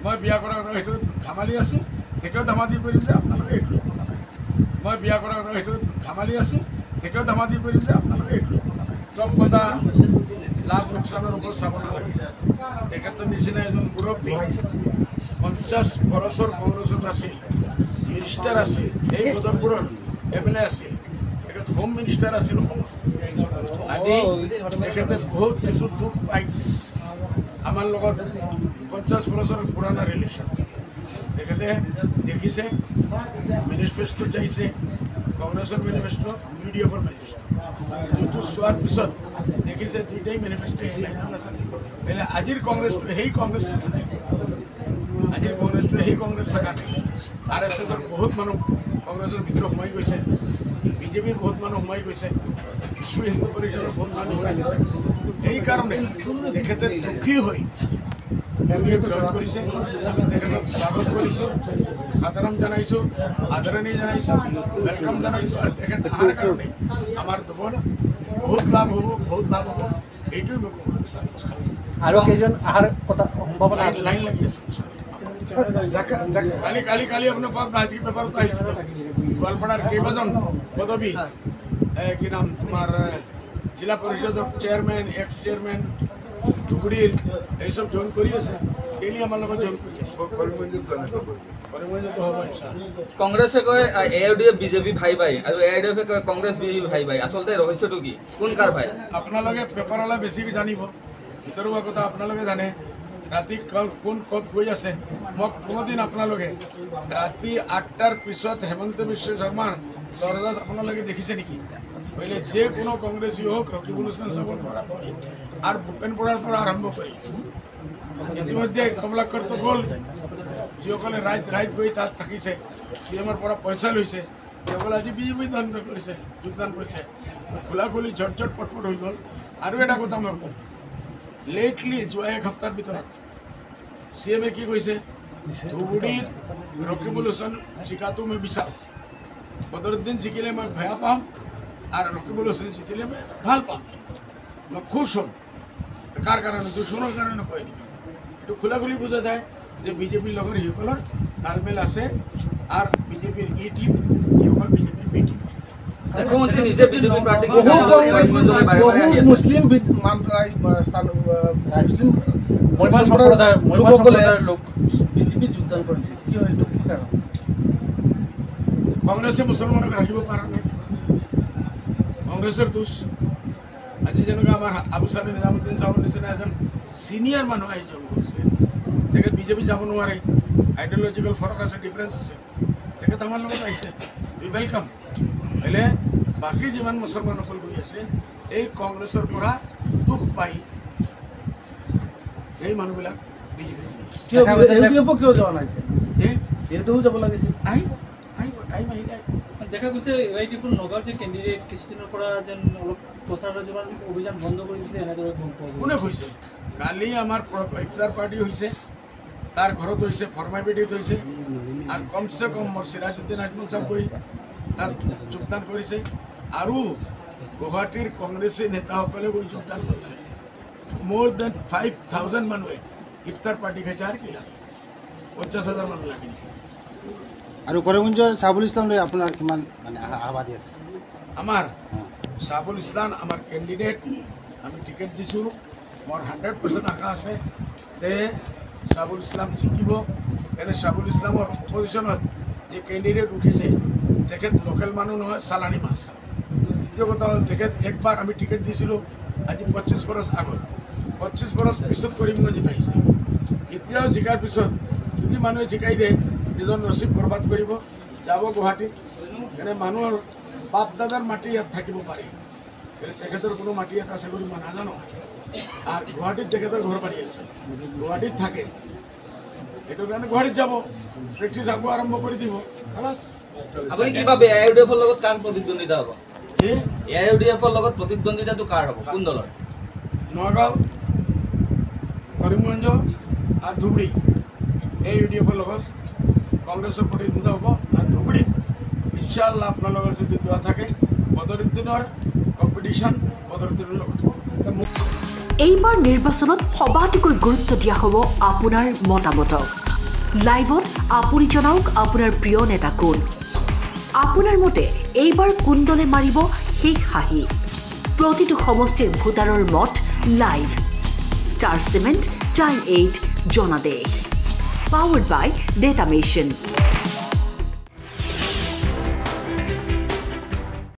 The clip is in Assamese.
মই বিয়া কৰা কথা সেইটো ধেমালি আছে, তেখেতেও ধেমালি কৰিছে, আপোনালোকে এইটো মই বিয়া কৰা কথা সেইটো ধেমালি আছে, তেখেতেও ধেমালি কৰিছে, আপোনালোকে এইটো চব কথা লাভ লোকচানৰ ওপৰত চাব নালাগে। তেখেতৰ নিচিনা এজন মুৰব্বী 50 বছৰ কংগ্ৰেছত আছিল, মিনিষ্টাৰ আছিল, এই বদৰপুৰৰ MLA আছিল, তেখেত হোম মিনিষ্টাৰ আছিল। আজি তেখেতে বহুত কিছু দুখ পাই আমাৰ লগত 50 বছৰ পুৰণা ৰিলেশ্যন তেখেতে দেখিছে, মেনিফেষ্টো চাইছে, কংগ্ৰেছৰ মেনিফেষ্টো, UDFৰ মেনিফেষ্টো, যোনটো চোৱাৰ পিছত দেখিছে দুইটাই মেনিফেষ্টো এনে আজিৰ কংগ্ৰেছটো সেই কংগ্ৰেছ থকা নাই, আজিৰ কংগ্ৰেছটো সেই কংগ্ৰেছ থকা নাই। RSSৰ বহুত মানুহ কংগ্ৰেছৰ ভিতৰত সোমাই গৈছে, BJPৰ বহুত মানুহ সোমাই গৈছে, বিশ্ব হিন্দু পৰিষদৰ বহুত মানুহ সোমাই গৈছে। সেইকাৰণে তেখেতে দুখী হৈ জইন কৰিছে। আমি তেখেতক স্বাগত কৰিছোঁ, সাধাৰণ জনাইছোঁ, আদৰণি জনাইছোঁ, ৱেলকাম জনাইছোঁ। আৰু তেখেত অহাৰ কাৰণে আমাৰ দেশৰ বহুত লাভ হ'ব, বহুত লাভ হ'ব, এইটোৱে মই ক'ব বিচাৰিছোঁ। আৰু কেইজন অহাৰ কথা সম্ভাৱনা লাইন লাগি আছে কালি আপোনাৰ ৰাজকীয় পেপাৰত আহিছিল গোৱালপাড়াৰ কেইবাজন পদবী কি নাম তোমাৰ জিলা পৰিষদৰ চেয়াৰমেন, এক্স চেয়াৰমেন, ধুবুৰীৰ এইসব জইন কৰি আছে, ডেইলি আমাৰ লগত জইন কৰি আছে। কংগ্ৰেছে কয় AIUDF BJP ভাই ভাই আৰু AIUDF কয় কংগ্ৰেছ BJP ভাই ভাই, আচলতে ৰহস্যটো কি, কোন কাৰ ভাই? আপোনালোকে পেপাৰলৈ বেছিকৈ জানিব, ভিতৰুৱা কথা আপোনালোকে জানে। ৰাতি কোন ক'ত গৈ আছে মোক কোনোদিন আপোনালোকে ৰাতি 8টাৰ পিছত হেমন্ত বিশ্ব শৰ্মাৰ দৰজাত আপোনালোকে দেখিছে নেকি? পहिले যে কোনো কংগ্ৰেছী হওক, ৰকিবুল হুছেইন চাহাবৰ পৰা আৰু ভূপেন বৰাৰ পৰা আৰম্ভ কৰি ইতিমধ্যে কমলাকৰটো গ'ল, যিসকলে ৰাইত গৈ তাত থাকিছে, CMৰ পৰা পইচা লৈছে, তেওঁসকলে আজি BJP যোগদান কৰিছে। খোলাখুলি ঝটঝট পটপট হৈ গ'ল। আৰু এটা কথা মই কওঁ, লেটলি যোৱা এক সপ্তাহৰ ভিতৰত CMে কি কৈছে, ধুবুৰীত ৰকিবুল হুছেইন জিকাটো মই বিচাৰোঁ, বদৰুদ্দিন জিকিলে মই বেয়া পাম আৰু ৰকিবুল হুছেইন জিকিলে মই ভাল পাম, মই খুশ হ'ম। কাৰ কাৰণে? দুশ্মনৰ কাৰণে কয় নেকি? এইটো খোলাখুলি বুজা যায় যে BJPৰ লগত সেইসকলৰ তালমেল আছে আৰু BJPৰ ই টিম, এইসকল BJPৰ B টিম। মুখ্যমন্ত্ৰী নিজে BJP প্ৰাৰ্থী মুছলিম লোক BJP যোগদান কৰিছে, কি হয় এইটো কি কাৰণ? কংগ্ৰেছে মুছলমানক ৰাখিব পৰা নাই, কংগ্ৰেছৰ দোষ। আজি যেনেকৈ আমাৰ আবু ছালেহ নিজামুদ্দিন চাহাবৰ নিচিনা এজন চিনিয়ৰ মানুহ আহি জইন কৰিছে, তেখেত BJP যাব নোৱাৰে, আইডিঅলজিকেল ফৰক আছে, ডিফাৰেঞ্চ আছে, তেখেত আমাৰ লগত আহিছে, উই ৱেলকাম। হ'লে বাকী যিমান মুছলমানসকল গৈ আছে, এই কংগ্ৰেছৰ পৰা দুখ পাই এই মানুহবিলাক BJP কিয় যোৱা নাই? যিহেতু যাব লাগিছিল, আহিব টাইম আহিলে। দেখা গৈছে AIUDFৰ নগাঁৱৰ যে কেণ্ডিডেট কিছুদিনৰ পৰা যেন অলপ প্ৰচাৰ অভিযান বন্ধ কৰি দিছে, এনেদৰে কোনে কৈছে? কালি আমাৰ ইফতাৰ পাৰ্টি হৈছে, তাৰ ঘৰত হৈছে, ফৰ্মালিটিত হৈছে, আৰু কমচে কম মোৰ সিৰাজউদ্দিন আজমল চাহাব গৈ তাত যোগদান কৰিছে, আৰু গুৱাহাটীৰ কংগ্ৰেছী নেতাসকলে গৈ যোগদান কৰিছে। মোৰ দেন 5000 মানুহে ইফতাৰ পাৰ্টি খাইছে, আৰু কি লাগে? 50,000 মানুহ লাগে। আৰু কৰিমগঞ্জৰ চাহাবুল ইছলাম লৈ আপোনাৰ কিমান মানে আশাবাদী আছে? আমাৰ চাহাবুল ইছলাম আমাৰ কেণ্ডিডেট, আমি টিকেট দিছোঁ, মোৰ 100% আশা আছে যে চাহাবুল ইছলাম জিকিব। এনে চাহাবুল ইছলামৰ অপজিশ্যনত যে কেণ্ডিডেট উঠিছে, তেখেত লোকেল মানুহ নহয়, চালানী মাছ। দ্বিতীয় কথা হ'ল, তেখেত একবাৰ আমি টিকেট দিছিলোঁ আজি 25 বছৰ আগত, 25 বছৰ পিছত কৰিমগঞ্জ জিকাইছে। এতিয়াও জিকাৰ পিছত যদি মানুহে জিকাই দিয়ে, নিজৰ নচিব বৰবাদ কৰিব, যাব গুৱাহাটীত। এনে মানুহৰ বাপ দাদাৰ মাটি ইয়াত থাকিব পাৰে, তেখেতৰ কোনো মাটি ইয়াত আছে বুলি মই নাজানো। আৰু গুৱাহাটীত তেখেতৰ ঘৰ বাৰী আছে, গুৱাহাটীত থাকে, সেইটো কাৰণে গুৱাহাটীত যাব, প্ৰেক্টিচ আকৌ আৰম্ভ কৰি দিব। আপুনি কি ভাবে AIUDFৰ লগত কাৰ প্ৰতিদ্বন্দ্বিতা হ'ব? AIUDFৰ লগত প্ৰতিদ্বন্দ্বিতাটো কাৰ হ'ব, কোন দলৰ? নগাঁও, কৰিমগঞ্জ আৰু ধুবুৰী, AIUDFৰ লগত কংগ্ৰেছৰ প্ৰতিদ্বন্দ্বিতা হ'ব। আৰু ধুবুৰীত ইনশাআল্লাহ আপোনালোকৰ যদি দোৱা থাকে, বদৰুদ্দিনৰ কম্পিটিশ্যন বদৰুদ্দিনৰ লগত হ'ব। এইবাৰ নিৰ্বাচনত সবাতোকৈ গুৰুত্ব দিয়া হ'ব আপোনাৰ মতামতক লাইভত আপুনি জনাওক আপোনাৰ প্ৰিয় নেতা কোন আপোনাৰ মতে এইবাৰ কোন দলে মাৰিব শেষ হাঁহি প্ৰতিটো সমষ্টিৰ ভোটাৰৰ মত লাইভ ষ্টাৰ চিমেণ্ট টাইম 8 জনাদেশ পাৱাৰ্ড বাই ডেটা মেচিন